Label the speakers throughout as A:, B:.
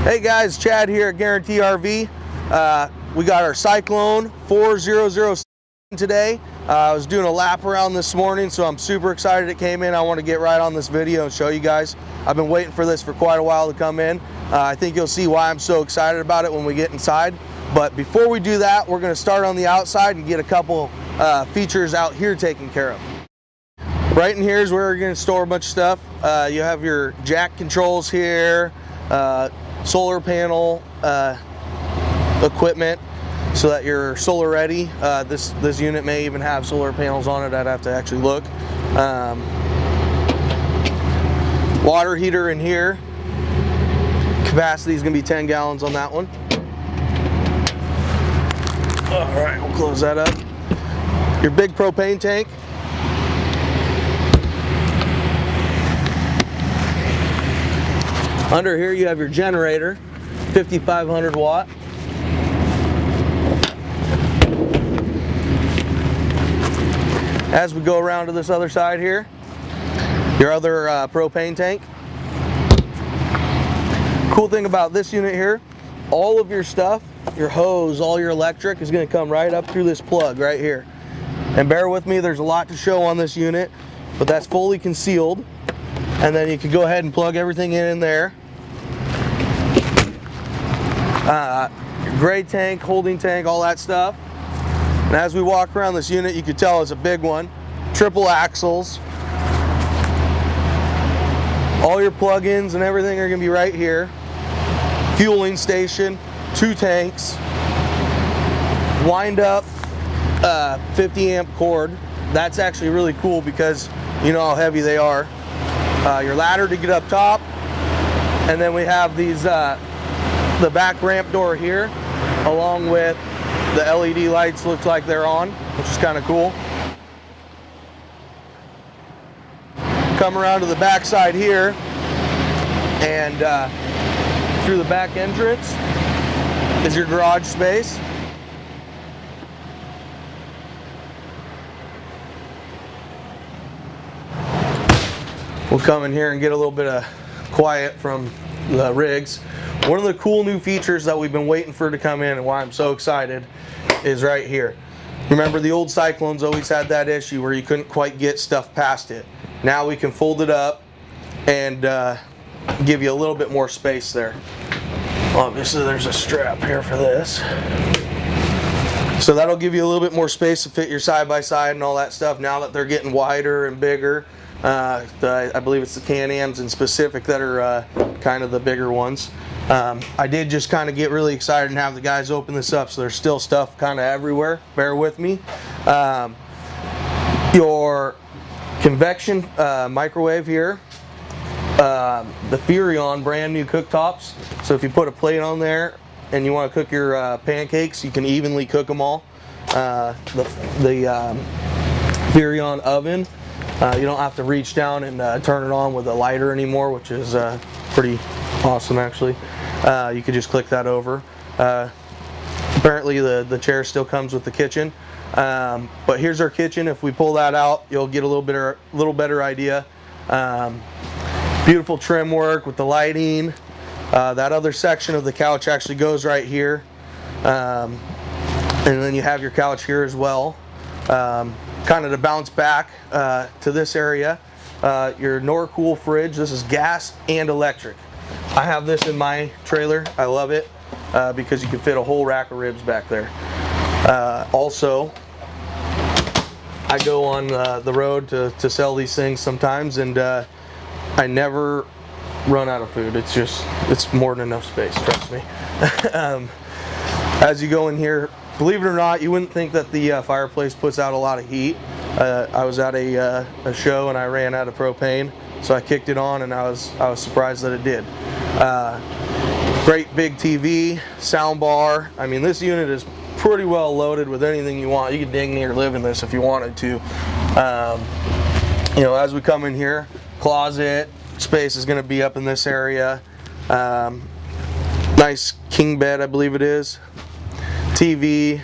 A: Hey guys, Chad here at Guarantee RV. We got our Cyclone 4007 today. I was doing a lap around this morning, so I'm super excited it came in. I want to get right on this video and show you guys. I've been waiting for this for quite a while to come in. I think you'll see why I'm so excited about it when we get inside. But before we do that, we're going to start on the outside and get a couple features out here taken care of. Right in here is where we're going to store a bunch of stuff. You have your jack controls here, solar panel equipment so that you're solar ready. This unit may even have solar panels on it. I'd have to actually look. Water heater in here. Capacity is going to be 10 gallons on that one. All right, we'll close that up. Your big propane tank. Under here you have your generator, 5500 watt. As we go around to this other side here, your other propane tank. Cool thing about this unit here, all of your stuff, your hose, all your electric is going to come right up through this plug right here. And bear with me, there's a lot to show on this unit, but that's fully concealed. And then you can go ahead and plug everything in there. Your gray tank, holding tank, all that stuff. And as we walk around this unit, you can tell it's a big one. Triple axles. All your plug-ins and everything are going to be right here. Fueling station, 2 tanks. Wind up 50 amp cord. That's actually really cool because you know how heavy they are. Your ladder to get up top, and then we have these the back ramp door here, along with the LED lights. Looks like they're on, which is kind of cool. Come around to the back side here, and through the back entrance is your garage space. We'll come in here and get a little bit of quiet from the rigs. One of the cool new features that we've been waiting for to come in and why I'm so excited is right here. Remember, the old Cyclones always had that issue where you couldn't quite get stuff past it. Now we can fold it up and give you a little bit more space there. Obviously there's a strap here for this. So that'll give you a little bit more space to fit your side-by-side and all that stuff now that they're getting wider and bigger. I believe it's the Can-Ams in specific that are kind of the bigger ones. I did just kind of get really excited and have the guys open this up, so there's still stuff kind of everywhere. Bear with me. Your convection microwave here. The Furrion brand new cooktops. So if you put a plate on there and you want to cook your pancakes, you can evenly cook them all. The Furrion oven. You don't have to reach down and turn it on with a lighter anymore, which is pretty awesome actually. You could just click that over. Apparently the chair still comes with the kitchen. But here's our kitchen. If we pull that out, you'll get a little better idea. Beautiful trim work with the lighting. That other section of the couch actually goes right here. And then you have your couch here as well. Kind of to bounce back to this area, your Norcool fridge. This is gas and electric. I have this in my trailer. I love it because you can fit a whole rack of ribs back there. Also, I go on the road to sell these things sometimes, and I never run out of food. It's more than enough space, trust me. As you go in here, believe it or not, you wouldn't think that the fireplace puts out a lot of heat. I was at a show and I ran out of propane, so I kicked it on and I was surprised that it did. Great big TV, sound bar. I mean, this unit is pretty well loaded with anything you want. You could dang near live in this if you wanted to. You know, as we come in here, closet space is going to be up in this area. Nice king bed, I believe it is. TV,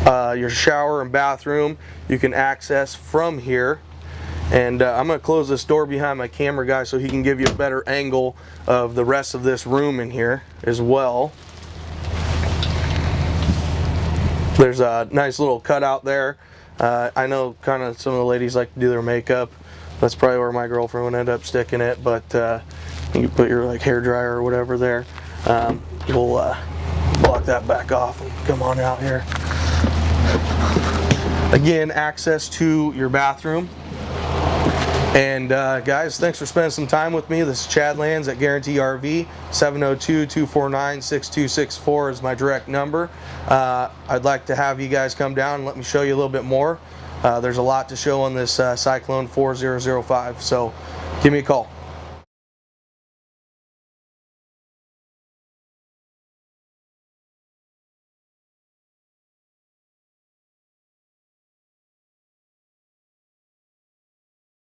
A: your shower and bathroom you can access from here, And I'm going to close this door behind my camera guy so he can give you a better angle of the rest of this room in here as well. There's a nice little cutout there. I know kind of some of the ladies like to do their makeup. That's probably where my girlfriend would end up sticking it, but you can put your like hair dryer or whatever there. We'll block that back off and come on out here. Again, access to your bathroom. And guys, thanks for spending some time with me. This is Chad Lands at Guarantee RV. 702-249-6264 is my direct number. I'd like to have you guys come down and let me show you a little bit more. There's a lot to show on this Cyclone 4005, so give me a call.